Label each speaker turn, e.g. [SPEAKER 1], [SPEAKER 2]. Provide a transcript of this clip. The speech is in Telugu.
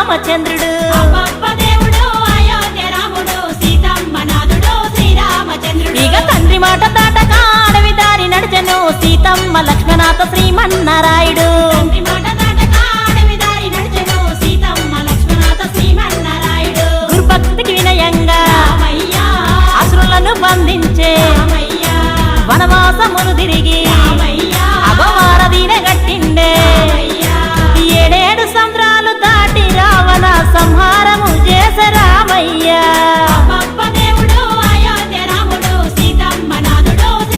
[SPEAKER 1] శ్రీరామచంద్రుడు. ఇక తండ్రి మాట దాటక అడవి దారి నడిచెను సీతమ్మ లక్ష్మణాత శ్రీమన్నారాయుడు. గురుభక్తికి వినయంగా అసురులను బంధించే వనవాసములు తిరిగి